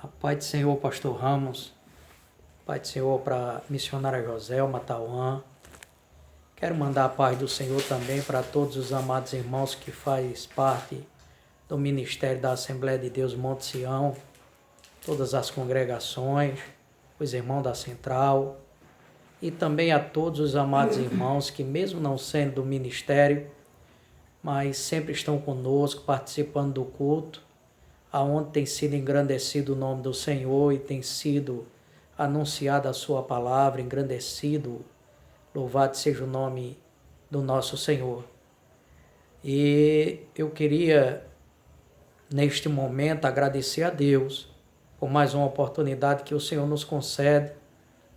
A paz do Senhor, pastor Ramos. Paz do Senhor para missionária Joselma, Tauã. Quero mandar a paz do Senhor também para todos os amados irmãos que fazem parte do Ministério da Assembleia de Deus Monte Sião, todas as congregações, os irmãos da Central, e também a todos os amados irmãos que, mesmo não sendo do ministério, mas sempre estão conosco, participando do culto, aonde tem sido engrandecido o nome do Senhor e tem sido anunciada a sua palavra, engrandecido, louvado seja o nome do nosso Senhor. E eu queria, neste momento, agradecer a Deus por mais uma oportunidade que o Senhor nos concede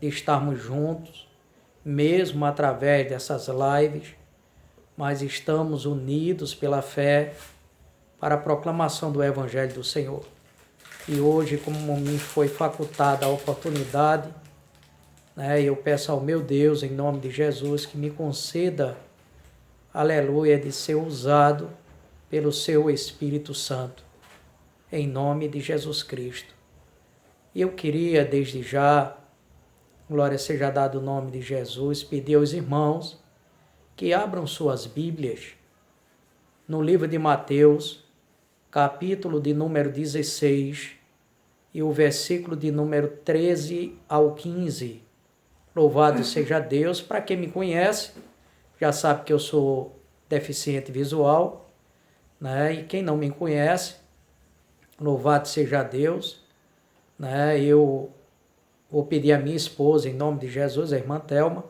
de estarmos juntos, mesmo através dessas lives, mas estamos unidos pela fé para a proclamação do Evangelho do Senhor. E hoje, como me foi facultada a oportunidade, eu peço ao meu Deus, em nome de Jesus, que me conceda, aleluia, de ser usado pelo seu Espírito Santo, em nome de Jesus Cristo. E eu queria, desde já, glória seja dada o nome de Jesus, pedir aos irmãos que abram suas Bíblias no livro de Mateus, capítulo de número 16 e o versículo de número 13 ao 15. Louvado seja Deus. Para quem me conhece, já sabe que eu sou deficiente visual, e quem não me conhece, louvado seja Deus. Eu vou pedir à minha esposa, em nome de Jesus, a irmã Thelma,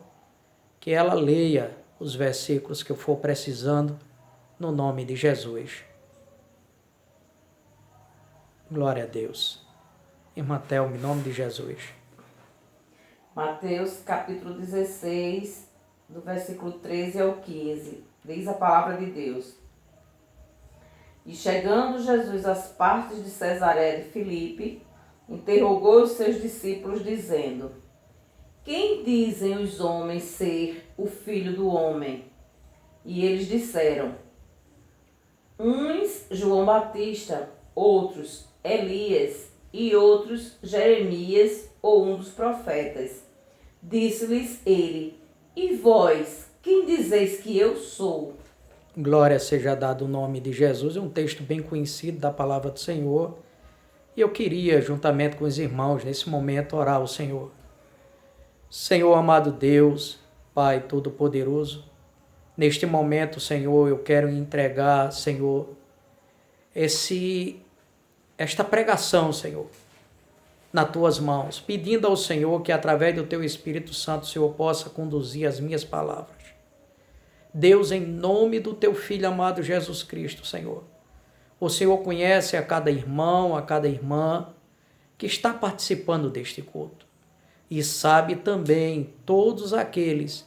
que ela leia os versículos que eu for precisando, no nome de Jesus. Glória a Deus. Irmã Thelma, em nome de Jesus. Mateus capítulo 16, do versículo 13 ao 15, diz a palavra de Deus. E chegando Jesus às partes de Cesaré de Filipe, interrogou os seus discípulos, dizendo: Quem dizem os homens ser o Filho do Homem? E eles disseram: uns João Batista, outros Elias e outros Jeremias ou um dos profetas. Disse-lhes ele: E vós, quem dizeis que eu sou? Glória seja dado o nome de Jesus. É um texto bem conhecido da palavra do Senhor. E eu queria, juntamente com os irmãos, nesse momento, orar ao Senhor. Senhor, amado Deus, Pai Todo-Poderoso, neste momento, Senhor, eu quero entregar, Senhor, esta pregação, Senhor, nas Tuas mãos, pedindo ao Senhor que, através do Teu Espírito Santo, o Senhor possa conduzir as minhas palavras. Deus, em nome do Teu Filho amado Jesus Cristo, Senhor, o Senhor conhece a cada irmão, a cada irmã que está participando deste culto e sabe também todos aqueles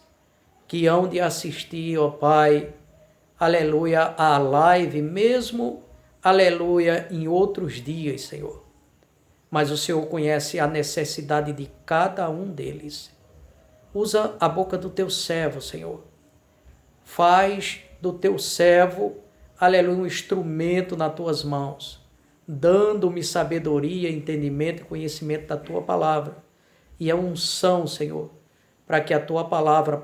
que hão de assistir, ó Pai, aleluia, à live, mesmo, aleluia, em outros dias, Senhor. Mas o Senhor conhece a necessidade de cada um deles. Usa a boca do Teu servo, Senhor. Faz do Teu servo, aleluia, um instrumento nas Tuas mãos, dando-me sabedoria, entendimento e conhecimento da Tua palavra. E a unção, Senhor, para que a Tua palavra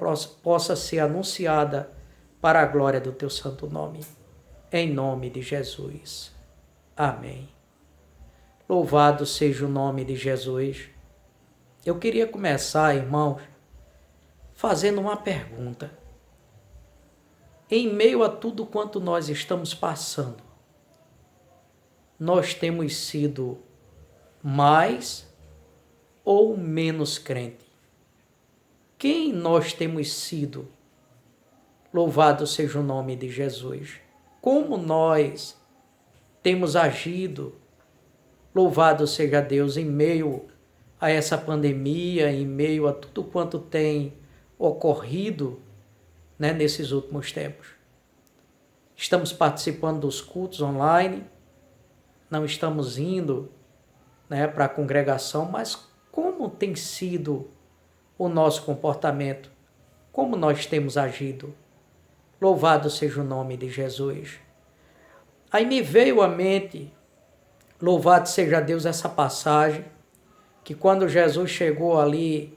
possa ser anunciada para a glória do Teu santo nome. Em nome de Jesus. Amém. Louvado seja o nome de Jesus. Eu queria começar, irmãos, fazendo uma pergunta. Em meio a tudo quanto nós estamos passando, nós temos sido mais ou menos crente? Quem nós temos sido? Louvado seja o nome de Jesus. Como nós temos agido? Louvado seja Deus em meio a essa pandemia, em meio a tudo quanto tem ocorrido, nesses últimos tempos. Estamos participando dos cultos online, não estamos indo para a congregação, mas como tem sido o nosso comportamento? Como nós temos agido? Louvado seja o nome de Jesus. Aí me veio à mente, louvado seja Deus, essa passagem, que quando Jesus chegou ali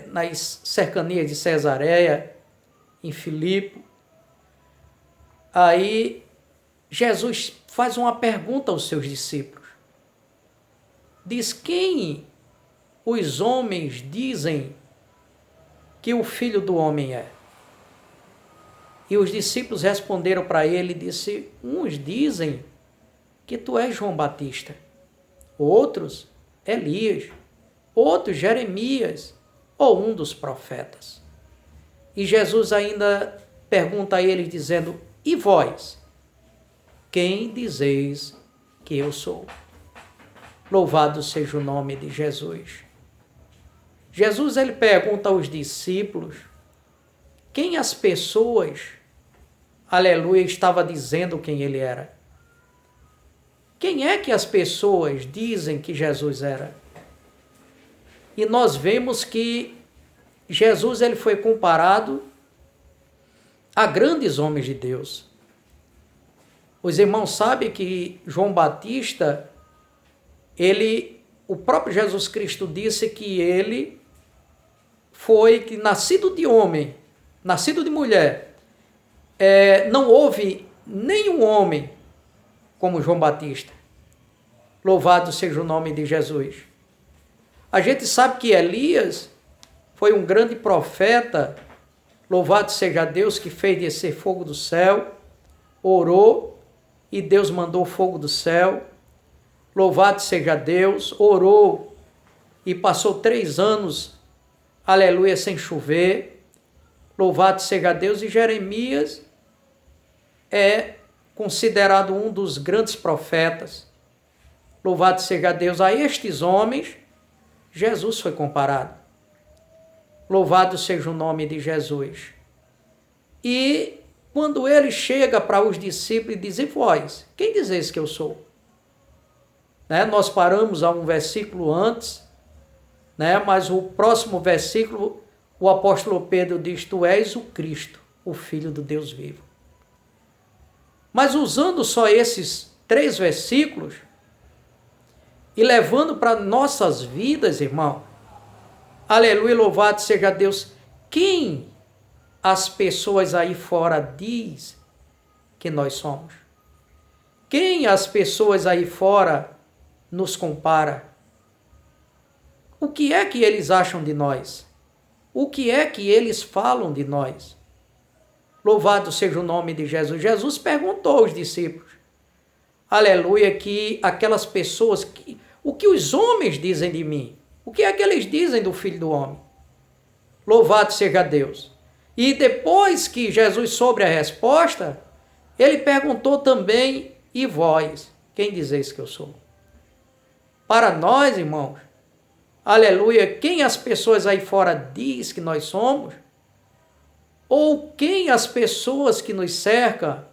nas cercanias de Cesareia, em Filipe, aí Jesus faz uma pergunta aos seus discípulos. Diz: quem os homens dizem que o Filho do Homem é? E os discípulos responderam para ele e disse: uns dizem que tu és João Batista, outros Elias, outros Jeremias ou um dos profetas. E Jesus ainda pergunta a eles dizendo: e vós, quem dizeis que eu sou? Louvado seja o nome de Jesus. Jesus, ele pergunta aos discípulos quem as pessoas, aleluia, estava dizendo quem ele era. Quem é que as pessoas dizem que Jesus era? E nós vemos que Jesus, ele foi comparado a grandes homens de Deus. Os irmãos sabem que João Batista, o próprio Jesus Cristo disse que ele foi que nascido de homem, nascido de mulher, não houve nenhum homem como João Batista. Louvado seja o nome de Jesus. A gente sabe que Elias foi um grande profeta, louvado seja Deus, que fez descer fogo do céu, orou e Deus mandou fogo do céu. Louvado seja Deus, orou e passou 3 anos, aleluia, sem chover. Louvado seja Deus. E Jeremias é considerado um dos grandes profetas. Louvado seja Deus. A estes homens, Jesus foi comparado. Louvado seja o nome de Jesus. E quando ele chega para os discípulos e diz: e vós, quem dizeis que eu sou? Nós paramos a um versículo antes, mas o próximo versículo, o apóstolo Pedro diz: tu és o Cristo, o Filho do Deus vivo. Mas usando só esses 3 versículos e levando para nossas vidas, irmão, aleluia, louvado seja Deus, quem as pessoas aí fora diz que nós somos? Quem as pessoas aí fora nos compara? O que é que eles acham de nós? O que é que eles falam de nós? Louvado seja o nome de Jesus. Jesus perguntou aos discípulos, aleluia, que aquelas pessoas, o que os homens dizem de mim? O que é que eles dizem do Filho do Homem? Louvado seja Deus. E depois que Jesus soube a resposta, ele perguntou também: e vós, quem dizeis que eu sou? Para nós, irmãos, aleluia, quem as pessoas aí fora diz que nós somos? Ou quem as pessoas que nos cercam,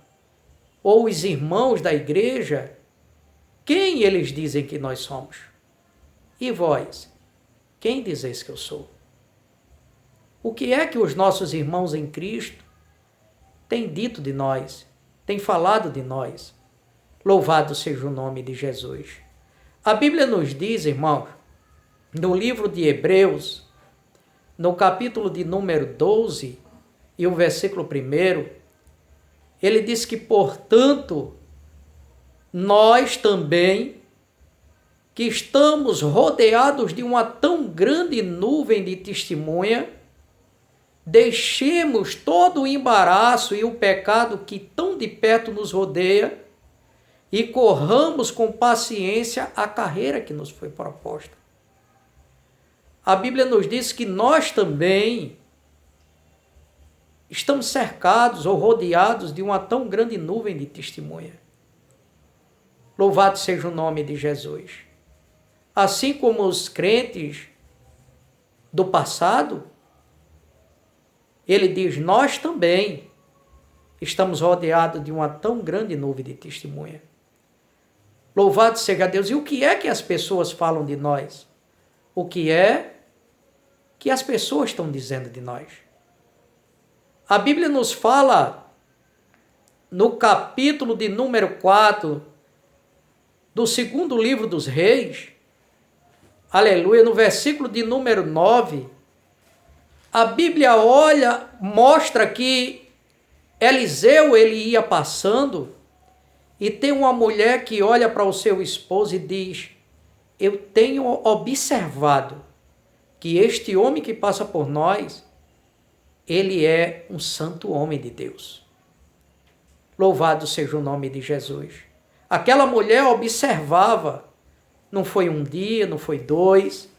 ou os irmãos da igreja, quem eles dizem que nós somos? E vós, quem dizeis que eu sou? O que é que os nossos irmãos em Cristo têm dito de nós, têm falado de nós? Louvado seja o nome de Jesus. A Bíblia nos diz, irmãos, no livro de Hebreus, no capítulo de número 12 e o versículo 1, ele diz que, portanto, nós também, que estamos rodeados de uma tão grande nuvem de testemunha, deixemos todo o embaraço e o pecado que tão de perto nos rodeia e corramos com paciência a carreira que nos foi proposta. A Bíblia nos diz que nós também estamos cercados ou rodeados de uma tão grande nuvem de testemunha. Louvado seja o nome de Jesus. Assim como os crentes do passado, ele diz: nós também estamos rodeados de uma tão grande nuvem de testemunha. Louvado seja Deus. E o que é que as pessoas falam de nós? O que é que as pessoas estão dizendo de nós? A Bíblia nos fala, no capítulo de número 4, do segundo livro dos Reis, aleluia, no versículo de número 9, a Bíblia mostra que Eliseu, ele ia passando e tem uma mulher que olha para o seu esposo e diz: eu tenho observado que este homem que passa por nós, ele é um santo homem de Deus. Louvado seja o nome de Jesus. Aquela mulher observava, não foi um dia, não foi dois,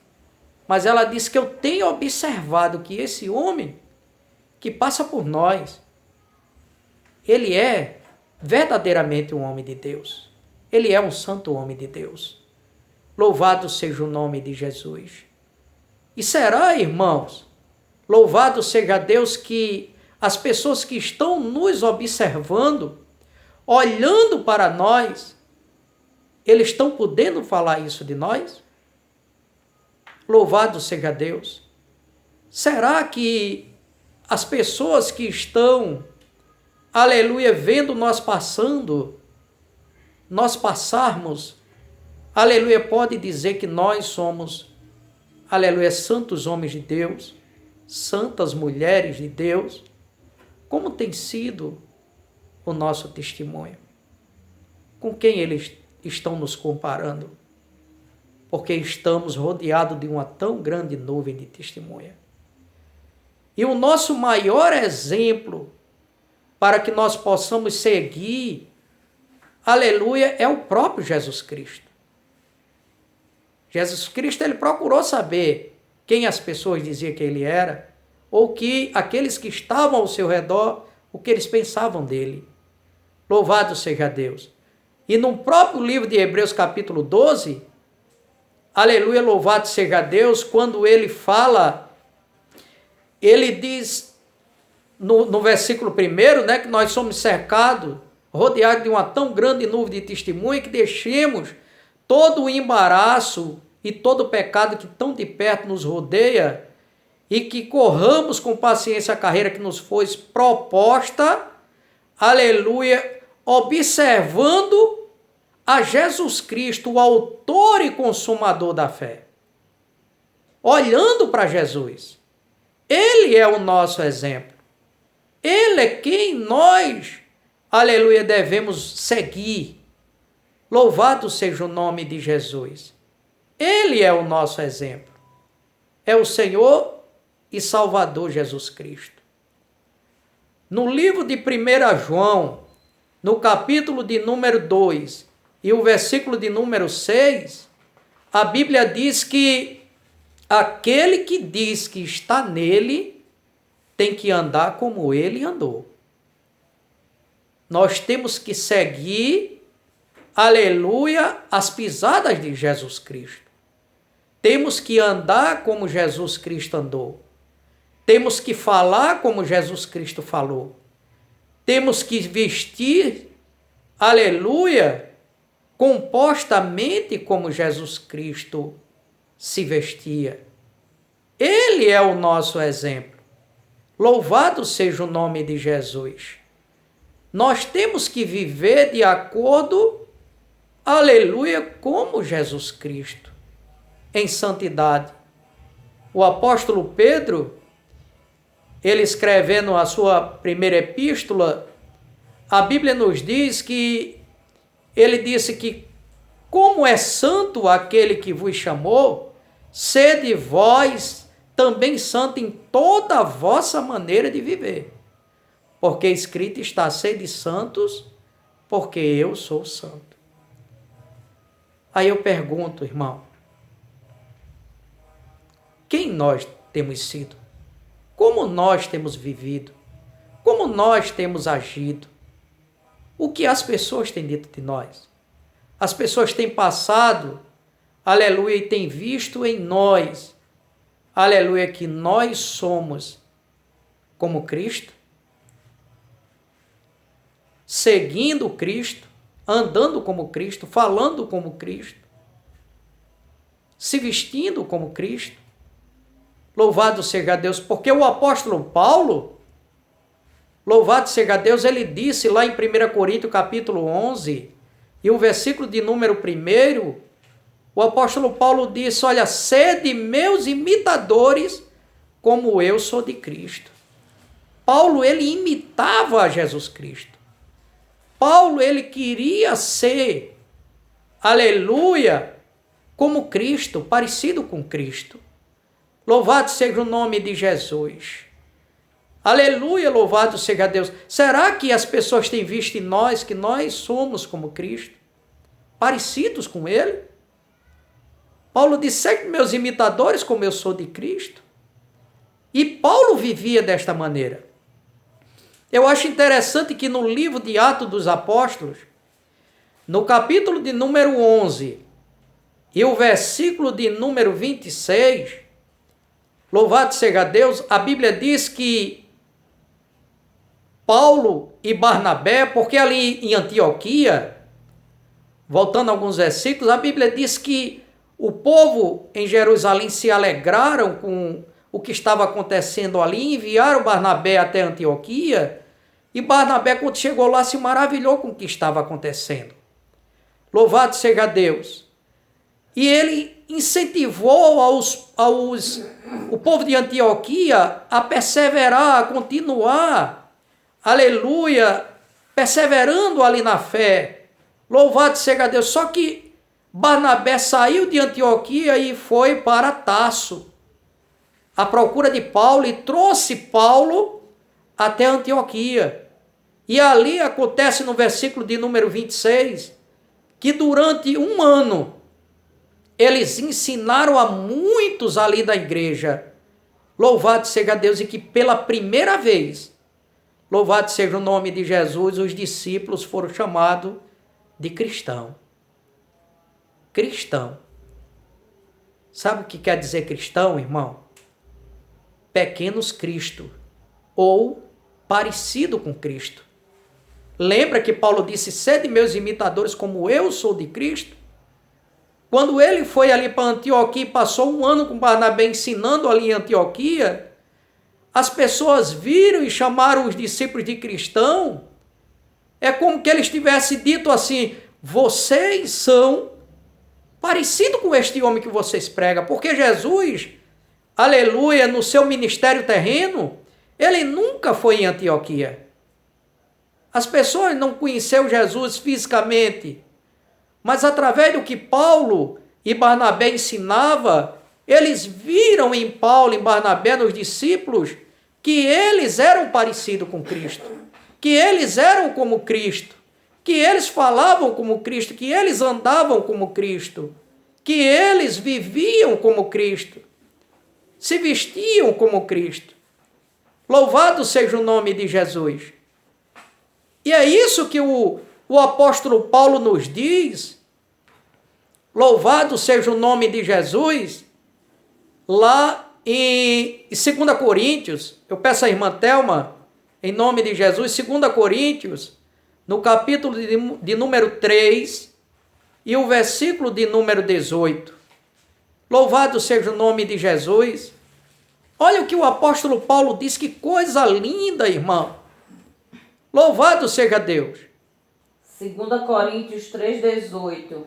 mas ela disse que eu tenho observado que esse homem que passa por nós, ele é verdadeiramente um homem de Deus. Ele é um santo homem de Deus. Louvado seja o nome de Jesus. E será, irmãos, louvado seja Deus, que as pessoas que estão nos observando, olhando para nós, eles estão podendo falar isso de nós? Louvado seja Deus. Será que as pessoas que estão, aleluia, vendo nós passarmos, aleluia, pode dizer que nós somos, aleluia, santos homens de Deus, santas mulheres de Deus? Como tem sido o nosso testemunho? Com quem eles estão nos comparando? Porque estamos rodeados de uma tão grande nuvem de testemunha. E o nosso maior exemplo para que nós possamos seguir, aleluia, é o próprio Jesus Cristo. Jesus Cristo, ele procurou saber quem as pessoas diziam que ele era, ou que aqueles que estavam ao seu redor, o que eles pensavam dele. Louvado seja Deus. E no próprio livro de Hebreus capítulo 12, aleluia, louvado seja Deus, quando ele fala, ele diz no versículo 1, né, que nós somos cercados, rodeados de uma tão grande nuvem de testemunha, que deixemos todo o embaraço e todo o pecado que tão de perto nos rodeia, e que corramos com paciência a carreira que nos foi proposta, aleluia, observando a Jesus Cristo, o autor e consumador da fé. Olhando para Jesus. Ele é o nosso exemplo. Ele é quem nós, aleluia, devemos seguir. Louvado seja o nome de Jesus. Ele é o nosso exemplo. É o Senhor e Salvador Jesus Cristo. No livro de 1 João, no capítulo de número 2 e o versículo de número 6, a Bíblia diz que aquele que diz que está nele tem que andar como ele andou. Nós temos que seguir, aleluia, as pisadas de Jesus Cristo. Temos que andar como Jesus Cristo andou. Temos que falar como Jesus Cristo falou. Temos que vestir, aleluia, compostamente como Jesus Cristo se vestia. Ele é o nosso exemplo. Louvado seja o nome de Jesus. Nós temos que viver de acordo, aleluia, como Jesus Cristo, em santidade. O apóstolo Pedro, ele escrevendo a sua primeira epístola, a Bíblia nos diz que ele disse que, como é santo aquele que vos chamou, sede vós também santo em toda a vossa maneira de viver. Porque escrito está: sede santos, porque eu sou santo. Aí eu pergunto, irmão, quem nós temos sido? Como nós temos vivido? Como nós temos agido? O que as pessoas têm dito de nós? As pessoas têm passado, aleluia, e têm visto em nós, aleluia, que nós somos como Cristo, seguindo Cristo, andando como Cristo, falando como Cristo, se vestindo como Cristo. Louvado seja Deus, porque o apóstolo Paulo, louvado seja Deus, ele disse lá em 1 Coríntios capítulo 11, e o versículo de número 1, o apóstolo Paulo disse, olha, sede meus imitadores, como eu sou de Cristo. Paulo, ele imitava a Jesus Cristo. Paulo, ele queria ser, aleluia, como Cristo, parecido com Cristo. Louvado seja o nome de Jesus. Aleluia, louvado seja Deus. Será que as pessoas têm visto em nós que nós somos como Cristo? Parecidos com Ele? Paulo disse, segue meus imitadores como eu sou de Cristo. E Paulo vivia desta maneira. Eu acho interessante que no livro de Atos dos Apóstolos, no capítulo de número 11 e o versículo de número 26, louvado seja Deus, a Bíblia diz que Paulo e Barnabé, porque ali em Antioquia, voltando a alguns versículos, a Bíblia diz que o povo em Jerusalém se alegraram com o que estava acontecendo ali, enviaram Barnabé até Antioquia, e Barnabé, quando chegou lá, se maravilhou com o que estava acontecendo. Louvado seja Deus. E ele incentivou o povo de Antioquia a perseverar, a continuar, aleluia, perseverando ali na fé. Louvado seja Deus. Só que Barnabé saiu de Antioquia e foi para Tarso, à procura de Paulo, e trouxe Paulo até Antioquia. E ali acontece no versículo de número 26, que durante um ano eles ensinaram a muitos ali da igreja. Louvado seja Deus, e que pela primeira vez, louvado seja o nome de Jesus, os discípulos foram chamados de cristão. Cristão. Sabe o que quer dizer cristão, irmão? Pequenos Cristo, ou parecido com Cristo. Lembra que Paulo disse, sede meus imitadores como eu sou de Cristo? Quando ele foi ali para Antioquia e passou um ano com Barnabé ensinando ali em Antioquia, as pessoas viram e chamaram os discípulos de cristão. É como que eles tivessem dito assim, vocês são parecidos com este homem que vocês pregam, porque Jesus, aleluia, no seu ministério terreno, ele nunca foi em Antioquia. As pessoas não conheceram Jesus fisicamente, mas através do que Paulo e Barnabé ensinava, eles viram em Paulo e Barnabé, nos discípulos, que eles eram parecidos com Cristo, que eles eram como Cristo, que eles falavam como Cristo, que eles andavam como Cristo, que eles viviam como Cristo, se vestiam como Cristo. Louvado seja o nome de Jesus. E é isso que o apóstolo Paulo nos diz, louvado seja o nome de Jesus, lá em 2 Coríntios, eu peço à irmã Thelma, em nome de Jesus, 2 Coríntios, no capítulo de número 3, e o versículo de número 18. Louvado seja o nome de Jesus. Olha o que o apóstolo Paulo diz, que coisa linda, irmão. Louvado seja Deus. 2 Coríntios 3,18.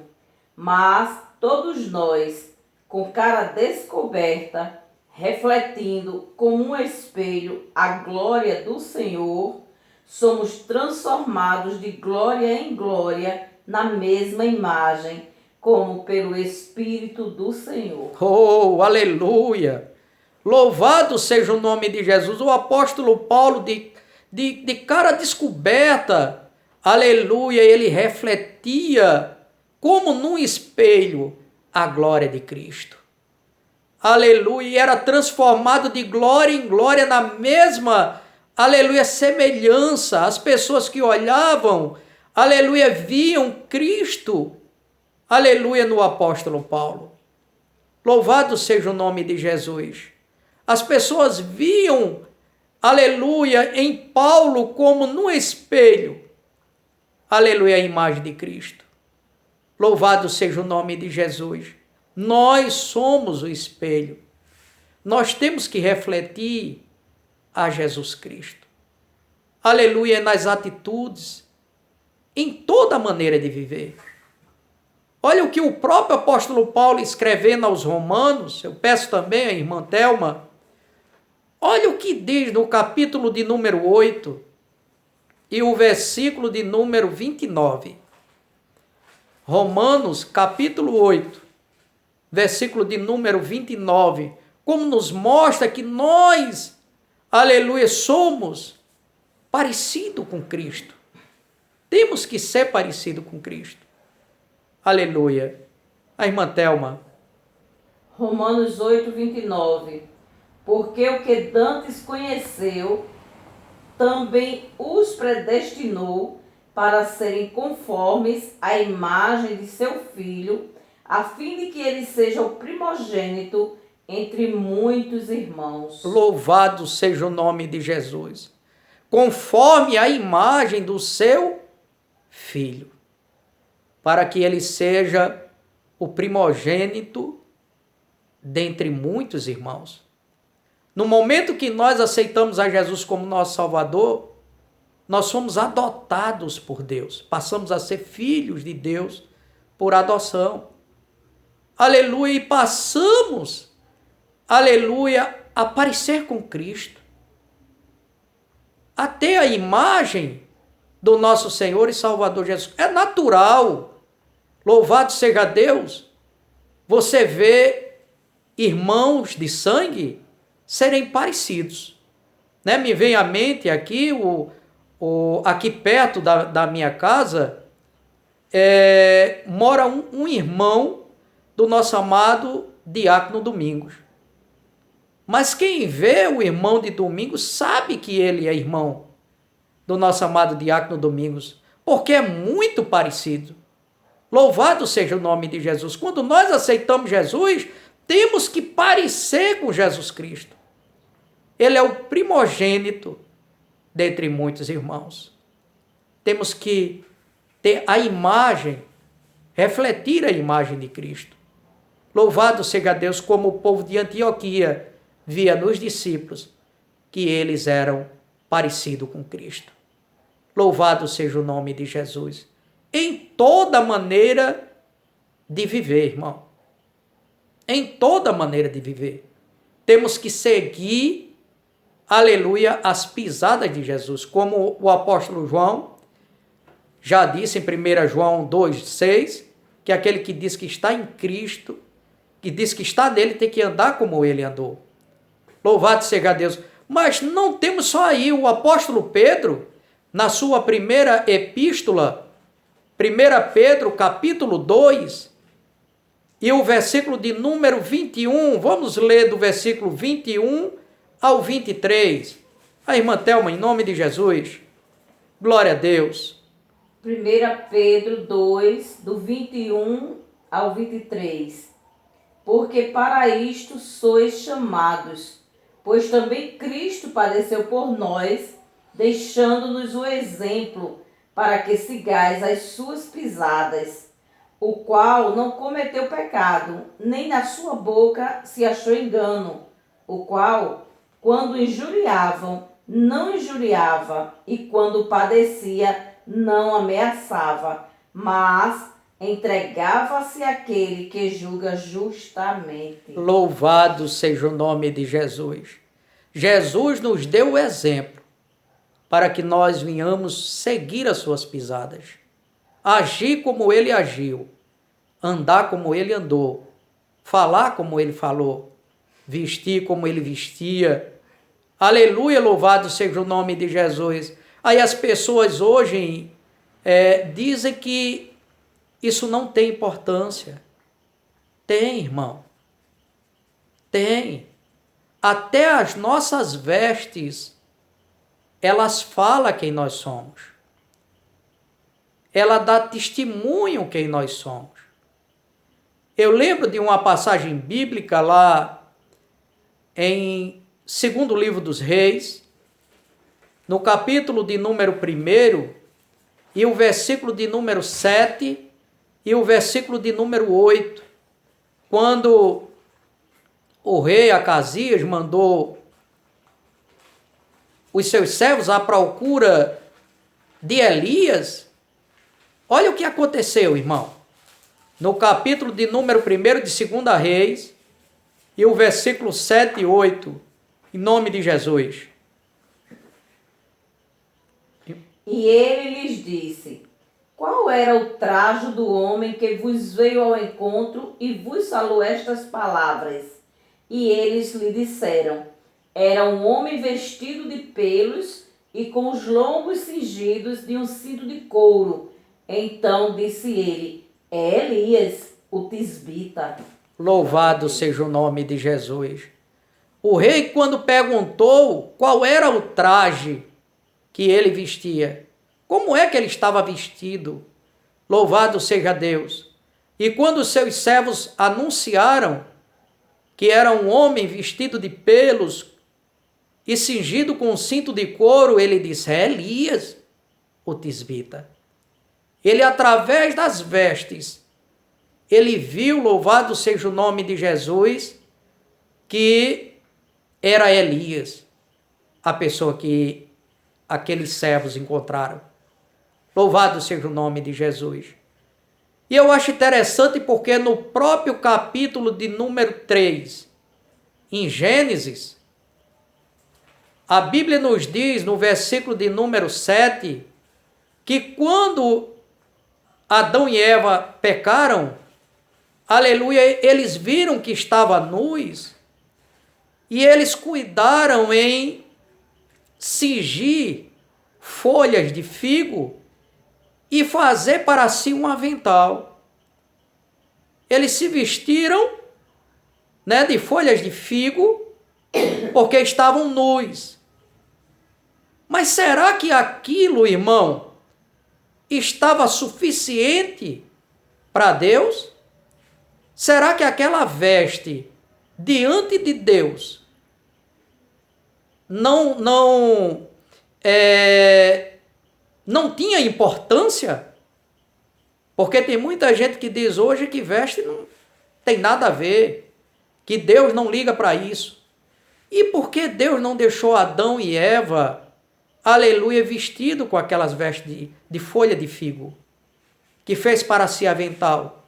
Mas todos nós, com cara descoberta, refletindo como um espelho a glória do Senhor, somos transformados de glória em glória na mesma imagem, como pelo Espírito do Senhor. Oh, aleluia! Louvado seja o nome de Jesus. O apóstolo Paulo, de cara descoberta, aleluia, ele refletia como num espelho a glória de Cristo. Aleluia, e era transformado de glória em glória na mesma, aleluia, semelhança. As pessoas que olhavam, aleluia, viam Cristo, aleluia, no apóstolo Paulo. Louvado seja o nome de Jesus. As pessoas viam, aleluia, em Paulo como no espelho, aleluia, a imagem de Cristo. Louvado seja o nome de Jesus. Nós somos o espelho. Nós temos que refletir a Jesus Cristo. Aleluia, nas atitudes, em toda maneira de viver. Olha o que o próprio apóstolo Paulo escrevendo aos Romanos, eu peço também a irmã Thelma, olha o que diz no capítulo de número 8 e o versículo de número 29. Romanos, capítulo 8, versículo de número 29, como nos mostra que nós, aleluia, somos parecidos com Cristo. Temos que ser parecidos com Cristo. Aleluia. A irmã Thelma. Romanos 8, 29. Porque o que dantes conheceu, também os predestinou para serem conformes à imagem de seu Filho, a fim de que ele seja o primogênito entre muitos irmãos. Louvado seja o nome de Jesus. Conforme a imagem do seu Filho, para que ele seja o primogênito dentre muitos irmãos. No momento que nós aceitamos a Jesus como nosso Salvador, nós somos adotados por Deus, passamos a ser filhos de Deus por adoção. Aleluia, e passamos, aleluia, a parecer com Cristo. Até a imagem do nosso Senhor e Salvador Jesus. É natural, louvado seja Deus, você vê irmãos de sangue serem parecidos. Né? Me vem à mente aqui, aqui perto da minha casa, mora um irmão do nosso amado Diácono Domingos. Mas quem vê o irmão de Domingos sabe que ele é irmão do nosso amado Diácono Domingos, porque é muito parecido. Louvado seja o nome de Jesus. Quando nós aceitamos Jesus, temos que parecer com Jesus Cristo. Ele é o primogênito dentre muitos irmãos. Temos que ter a imagem, refletir a imagem de Cristo. Louvado seja Deus, como o povo de Antioquia via nos discípulos que eles eram parecidos com Cristo. Louvado seja o nome de Jesus. Em toda maneira de viver, irmão. Em toda maneira de viver. Temos que seguir, aleluia, as pisadas de Jesus. Como o apóstolo João já disse em 1 João 2,6, que aquele que diz que está em Cristo, que diz que está nele, tem que andar como ele andou. Louvado seja Deus. Mas não temos só aí. O apóstolo Pedro, na sua primeira epístola, 1 Pedro capítulo 2, e o versículo de número 21, vamos ler do versículo 21 ao 23. A irmã Thelma, em nome de Jesus, glória a Deus. 1 Pedro 2, do 21 ao 23. Porque para isto sois chamados, pois também Cristo padeceu por nós, deixando-nos o exemplo, para que sigais as suas pisadas, o qual não cometeu pecado, nem na sua boca se achou engano, o qual, quando injuriavam, não injuriava, e quando padecia, não ameaçava, mas entregava-se àquele que julga justamente. Louvado seja o nome de Jesus. Jesus nos deu o exemplo para que nós venhamos seguir as suas pisadas, agir como ele agiu, andar como ele andou, falar como ele falou, vestir como ele vestia. Aleluia, louvado seja o nome de Jesus. Aí as pessoas hoje dizem que isso não tem importância. Tem, irmão. Tem. Até as nossas vestes, elas falam quem nós somos. Ela dá testemunho quem nós somos. Eu lembro de uma passagem bíblica lá em 2º livro dos Reis, no capítulo de número 1, e o versículo de número 7 e o versículo de número 8, quando o rei Acasias mandou os seus servos à procura de Elias, Olha o que aconteceu, irmão. No capítulo de número 1 de 2 Reis, e o versículo 7 e 8, em nome de Jesus. E ele lhes disse: qual era o trajo do homem que vos veio ao encontro e vos falou estas palavras? E eles lhe disseram: era um homem vestido de pelos e com os lombos cingidos de um cinto de couro. Então disse ele: é Elias, o tisbita. Louvado seja o nome de Jesus. O rei, quando perguntou qual era o traje que ele vestia, como é que ele estava vestido, louvado seja Deus. E quando seus servos anunciaram que era um homem vestido de pelos e cingido com um cinto de couro, ele disse: é Elias, o tisbita. Ele, através das vestes, ele viu, louvado seja o nome de Jesus, que era Elias, a pessoa que aqueles servos encontraram. Louvado seja o nome de Jesus. E eu acho interessante porque no próprio capítulo de número 3, em Gênesis, a Bíblia nos diz, no versículo de número 7, que quando Adão e Eva pecaram, aleluia, eles viram que estavam nus e eles cuidaram em cingir folhas de figo e fazer para si um avental. Eles se vestiram, de folhas de figo porque estavam nus. Mas será que aquilo, irmão, estava suficiente para Deus? Será que aquela veste diante de Deus não tinha importância? Porque tem muita gente que diz hoje que veste não tem nada a ver, que Deus não liga para isso. E por que Deus não deixou Adão e Eva, aleluia, vestido com aquelas vestes de folha de figo, que fez para si avental?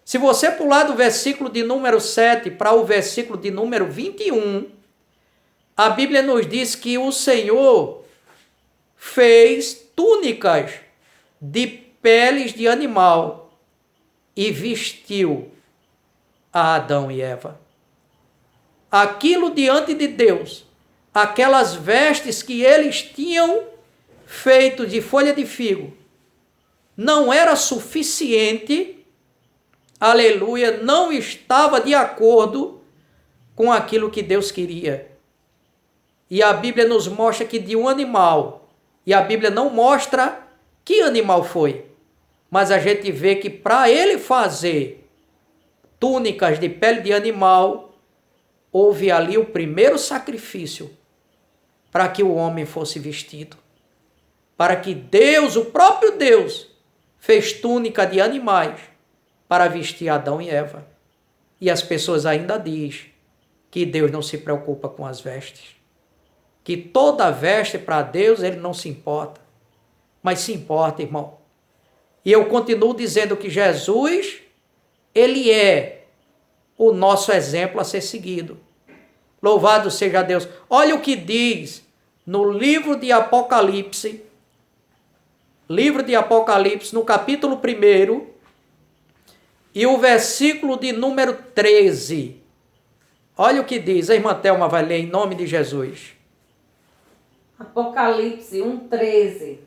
Se você pular do versículo de número 7 para o versículo de número 21, a Bíblia nos diz que o Senhor fez túnicas de peles de animal e vestiu a Adão e Eva. Aquilo diante de Deus, aquelas vestes que eles tinham feito de folha de figo, não era suficiente, aleluia, não estava de acordo com aquilo que Deus queria. E a Bíblia nos mostra que de um animal, e a Bíblia não mostra que animal foi, mas a gente vê que para ele fazer túnicas de pele de animal, houve ali o primeiro sacrifício para que o homem fosse vestido. Para que Deus, o próprio Deus, fez túnica de animais para vestir Adão e Eva. E as pessoas ainda dizem que Deus não se preocupa com as vestes. Que toda veste para Deus ele não se importa. Mas se importa, irmão. E eu continuo dizendo que Jesus, ele é o nosso exemplo a ser seguido. Louvado seja Deus. Olha o que diz no livro de Apocalipse, no capítulo 1, e o versículo de número 13. Olha o que diz. A irmã Thelma vai ler em nome de Jesus. Apocalipse 1:13.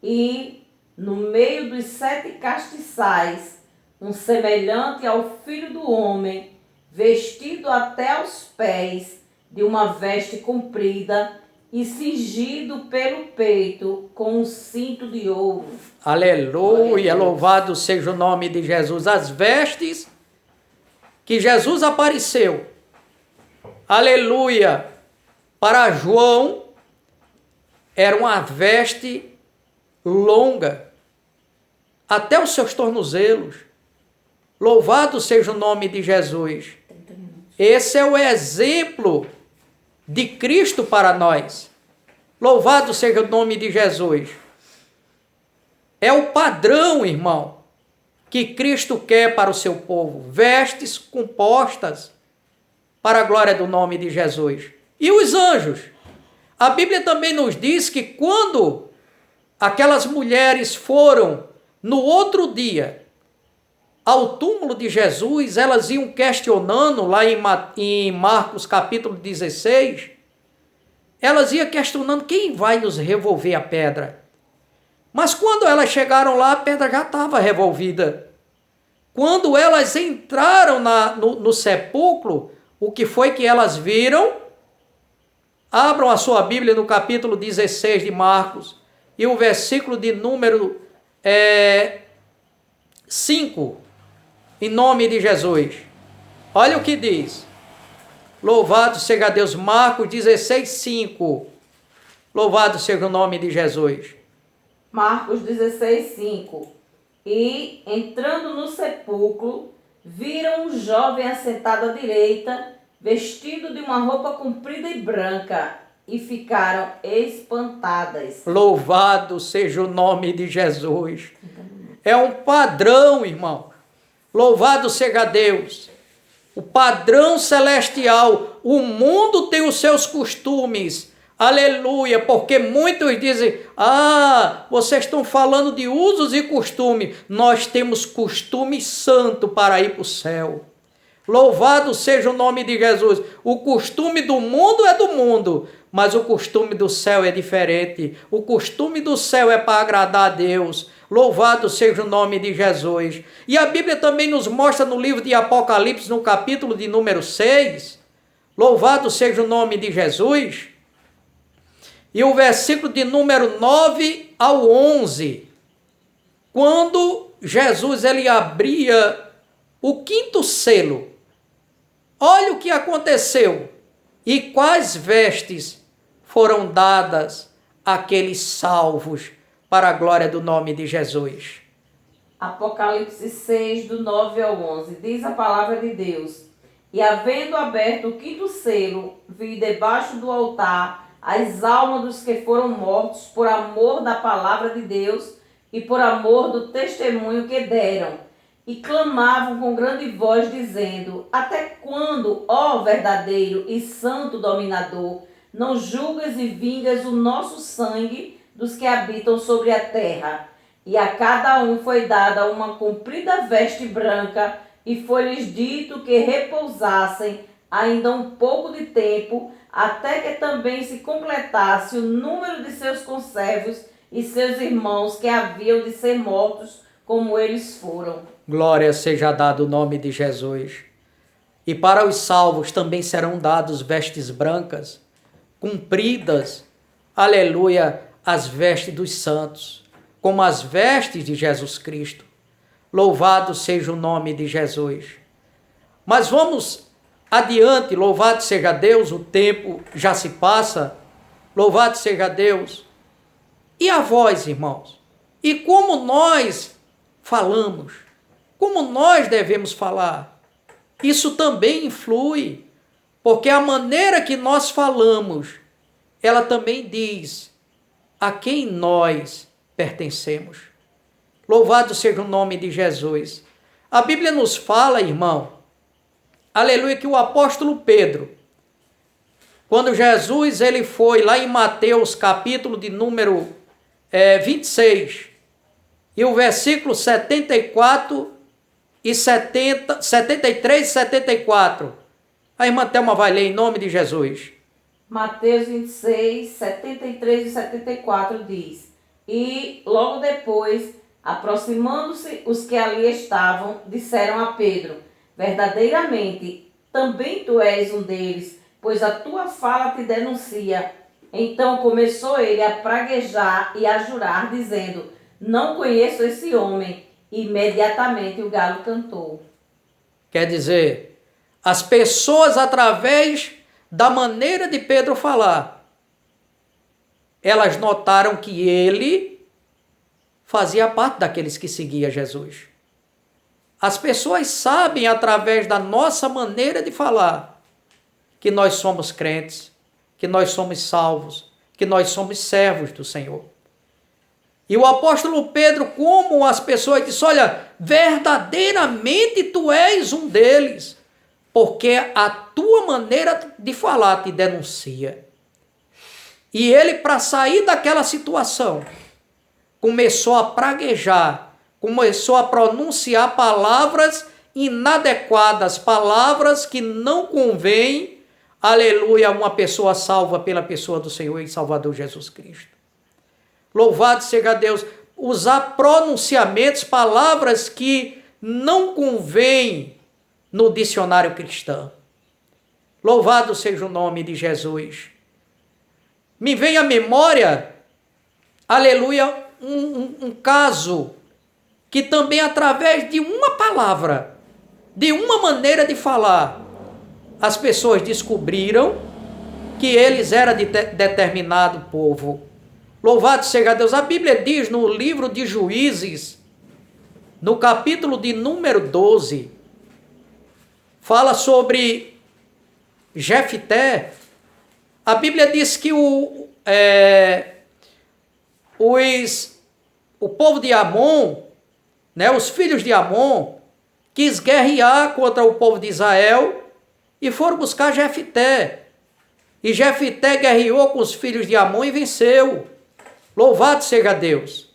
E no meio dos 7 castiçais, um semelhante ao Filho do Homem, vestido até aos pés de uma veste comprida e cingido pelo peito com um cinto de ouro. Aleluia, louvado seja o nome de Jesus. As vestes que Jesus apareceu, aleluia, para João, era uma veste longa, até os seus tornozelos. Louvado seja o nome de Jesus. Esse é o exemplo de Cristo para nós. Louvado seja o nome de Jesus. É o padrão, irmão, que Cristo quer para o seu povo. Vestes compostas para a glória do nome de Jesus. E os anjos? A Bíblia também nos diz que quando aquelas mulheres foram no outro dia ao túmulo de Jesus, elas iam questionando lá em Marcos capítulo 16, elas iam questionando quem vai nos revolver a pedra. Mas quando elas chegaram lá, a pedra já estava revolvida. Quando elas entraram no sepulcro, o que foi que elas viram? Abram a sua Bíblia no capítulo 16 de Marcos e o versículo de número 5, em nome de Jesus. Olha o que diz. Louvado seja Deus. Marcos 16, 5. Louvado seja o nome de Jesus. Marcos 16, 5. E, entrando no sepulcro, viram um jovem assentado à direita, vestido de uma roupa comprida e branca, e ficaram espantadas. Louvado seja o nome de Jesus. É um padrão, irmão. Louvado seja Deus. O padrão celestial. O mundo tem os seus costumes. Aleluia, porque muitos dizem, vocês estão falando de usos e costumes. Nós temos costume santo para ir para o céu. Louvado seja o nome de Jesus. O costume do mundo é do mundo, mas o costume do céu é diferente. O costume do céu é para agradar a Deus. Louvado seja o nome de Jesus. E a Bíblia também nos mostra no livro de Apocalipse, no capítulo de número 6, louvado seja o nome de Jesus, e o versículo de número 9 ao 11, quando Jesus ele abria o quinto selo, olha o que aconteceu e quais vestes foram dadas àqueles salvos para a glória do nome de Jesus. Apocalipse 6, do 9 ao 11, diz a palavra de Deus: E havendo aberto o quinto selo, vi debaixo do altar as almas dos que foram mortos por amor da palavra de Deus e por amor do testemunho que deram, e clamavam com grande voz, dizendo: Até quando, ó verdadeiro e santo dominador, não julgas e vingas o nosso sangue dos que habitam sobre a terra? E a cada um foi dada uma comprida veste branca, e foi-lhes dito que repousassem ainda um pouco de tempo, até que também se completasse o número de seus conservos e seus irmãos que haviam de ser mortos, como eles foram. Glória seja dado o nome de Jesus. E para os salvos também serão dados vestes brancas, compridas, aleluia, as vestes dos santos, como as vestes de Jesus Cristo. Louvado seja o nome de Jesus. Mas vamos adiante, louvado seja Deus, o tempo já se passa, louvado seja Deus. E a voz, irmãos? E como nós falamos? Como nós devemos falar? Isso também influi, porque a maneira que nós falamos, ela também diz a quem nós pertencemos. Louvado seja o nome de Jesus. A Bíblia nos fala, irmão, aleluia, que o apóstolo Pedro, quando Jesus ele foi lá em Mateus capítulo de número 26, e o versículo 74 e 73 e 74, a irmã Thelma vai ler em nome de Jesus. Mateus 26, 73 e 74 diz: E logo depois, aproximando-se os que ali estavam, disseram a Pedro: Verdadeiramente, também tu és um deles, pois a tua fala te denuncia. Então começou ele a praguejar e a jurar, dizendo: Não conheço esse homem. Imediatamente o galo cantou. Quer dizer, as pessoas, através da maneira de Pedro falar, elas notaram que ele fazia parte daqueles que seguiam Jesus. As pessoas sabem, através da nossa maneira de falar, que nós somos crentes, que nós somos salvos, que nós somos servos do Senhor. E o apóstolo Pedro, como as pessoas dizem, olha, verdadeiramente tu és um deles, porque a tua maneira de falar te denuncia. E ele, para sair daquela situação, começou a praguejar, começou a pronunciar palavras inadequadas, palavras que não convêm, aleluia, a uma pessoa salva pela pessoa do Senhor e Salvador Jesus Cristo. Louvado seja Deus, usar pronunciamentos, palavras que não convêm no dicionário cristão. Louvado seja o nome de Jesus. Me vem à memória, aleluia, um caso que também através de uma palavra, de uma maneira de falar, as pessoas descobriram que eles eram de determinado povo. Louvado seja Deus. A Bíblia diz no livro de Juízes, no capítulo de número 12, fala sobre Jefté. A Bíblia diz que o povo de Amon, né, os filhos de Amon, quis guerrear contra o povo de Israel e foram buscar Jefté. E Jefté guerreou com os filhos de Amon e venceu. Louvado seja Deus.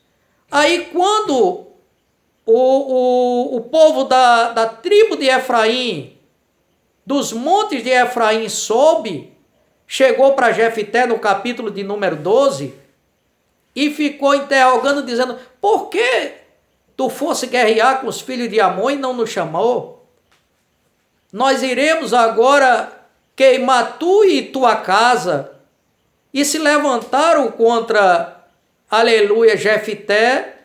Aí quando o povo da tribo de Efraim, dos montes de Efraim soube, chegou para Jefté no capítulo de número 12 e ficou interrogando, dizendo, por que tu fosse guerrear com os filhos de Amon e não nos chamou? Nós iremos agora queimar tu e tua casa. E se levantaram contra, aleluia, Jefté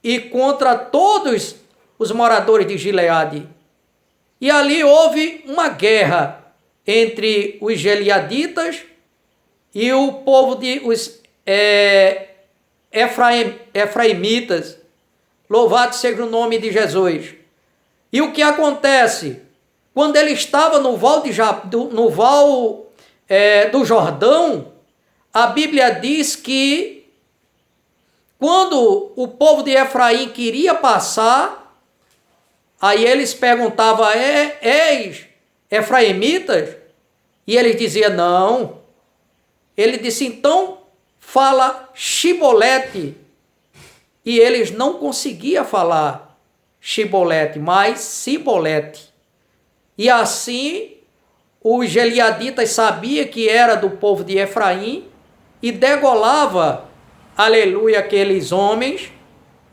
e contra todos os moradores de Gileade. E ali houve uma guerra entre os Gileaditas e o povo de os Efraimitas. Louvado seja o nome de Jesus. E o que acontece? Quando ele estava no val do Jordão, a Bíblia diz que quando o povo de Efraim queria passar, aí eles perguntavam, és efraimitas? E ele dizia, não. Ele disse, então fala Shibolete. E eles não conseguiam falar Shibolete, mas Sibolete. E assim os gileaditas sabiam que era do povo de Efraim e degolava, aleluia, aqueles homens,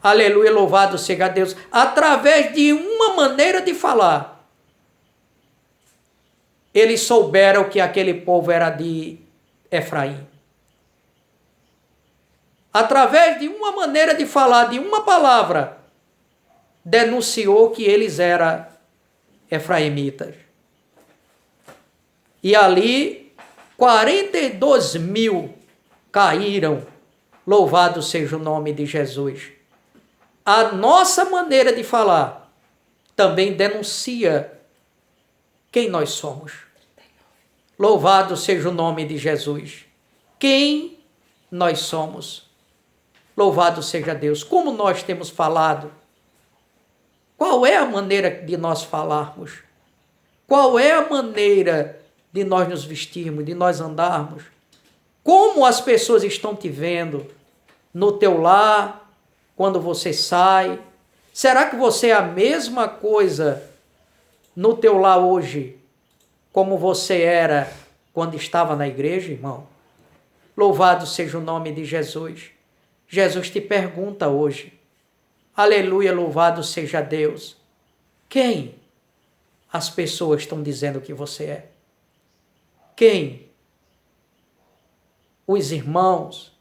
aleluia, louvado seja Deus, através de uma maneira de falar. Eles souberam que aquele povo era de Efraim. Através de uma maneira de falar, de uma palavra, denunciou que eles eram efraimitas. E ali 42.000 caíram. Louvado seja o nome de Jesus. A nossa maneira de falar também denuncia quem nós somos. Louvado seja o nome de Jesus. Quem nós somos. Louvado seja Deus. Como nós temos falado? Qual é a maneira de nós falarmos? Qual é a maneira de nós nos vestirmos, de nós andarmos? Como as pessoas estão te vendo no teu lar, quando você sai? Será que você é a mesma coisa no teu lar hoje, como você era quando estava na igreja, irmão? Louvado seja o nome de Jesus. Jesus te pergunta hoje, aleluia, louvado seja Deus, quem as pessoas estão dizendo que você é? Quem? Os irmãos,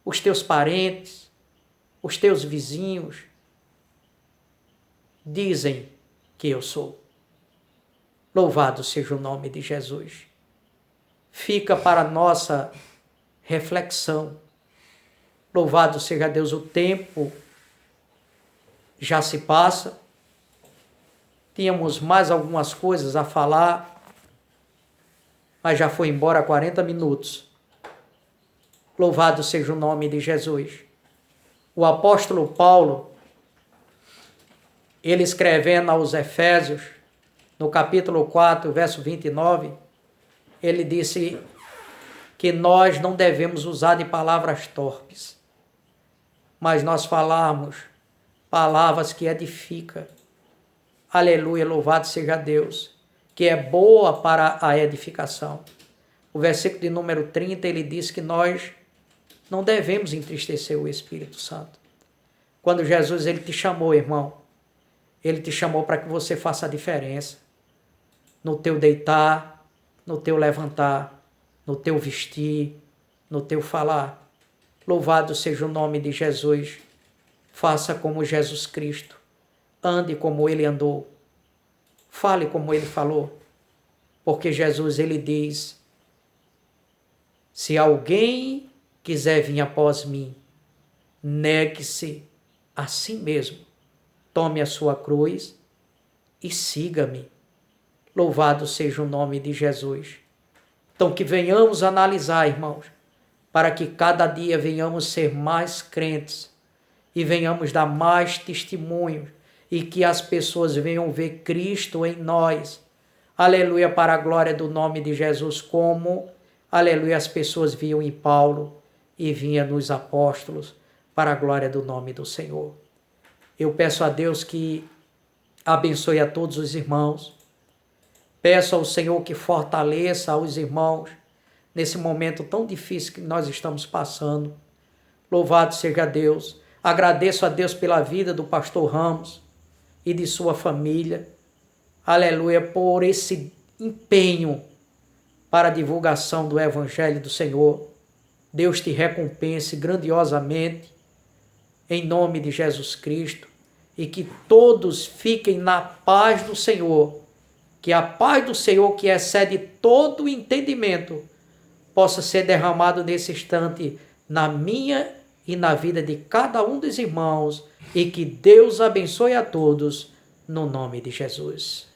os teus parentes, os teus vizinhos dizem que eu sou. Louvado seja o nome de Jesus. Fica para nossa reflexão. Louvado seja Deus, o tempo já se passa. Tínhamos mais algumas coisas a falar, mas já foi embora 40 minutos. Louvado seja o nome de Jesus. O apóstolo Paulo, ele escrevendo aos Efésios, no capítulo 4, verso 29, ele disse que nós não devemos usar de palavras torpes, mas nós falarmos palavras que edificam. Aleluia, louvado seja Deus, que é boa para a edificação. O versículo de número 30, ele diz que nós não devemos entristecer o Espírito Santo. Quando Jesus ele te chamou, irmão, ele te chamou para que você faça a diferença no teu deitar, no teu levantar, no teu vestir, no teu falar. Louvado seja o nome de Jesus. Faça como Jesus Cristo. Ande como ele andou. Fale como ele falou. Porque Jesus ele diz: se alguém quiser vir após mim, negue-se a si mesmo, tome a sua cruz e siga-me. Louvado seja o nome de Jesus. Então que venhamos analisar, irmãos, para que cada dia venhamos ser mais crentes e venhamos dar mais testemunhos e que as pessoas venham ver Cristo em nós. Aleluia, para a glória do nome de Jesus, como, aleluia, as pessoas viam em Paulo e vinham nos apóstolos, para a glória do nome do Senhor. Eu peço a Deus que abençoe a todos os irmãos. Peço ao Senhor que fortaleça os irmãos nesse momento tão difícil que nós estamos passando. Louvado seja Deus. Agradeço a Deus pela vida do pastor Ramos e de sua família. Aleluia, por esse empenho para a divulgação do Evangelho do Senhor. Deus te recompense grandiosamente, em nome de Jesus Cristo, e que todos fiquem na paz do Senhor, que a paz do Senhor, que excede todo o entendimento, possa ser derramado nesse instante na minha e na vida de cada um dos irmãos, e que Deus abençoe a todos, no nome de Jesus.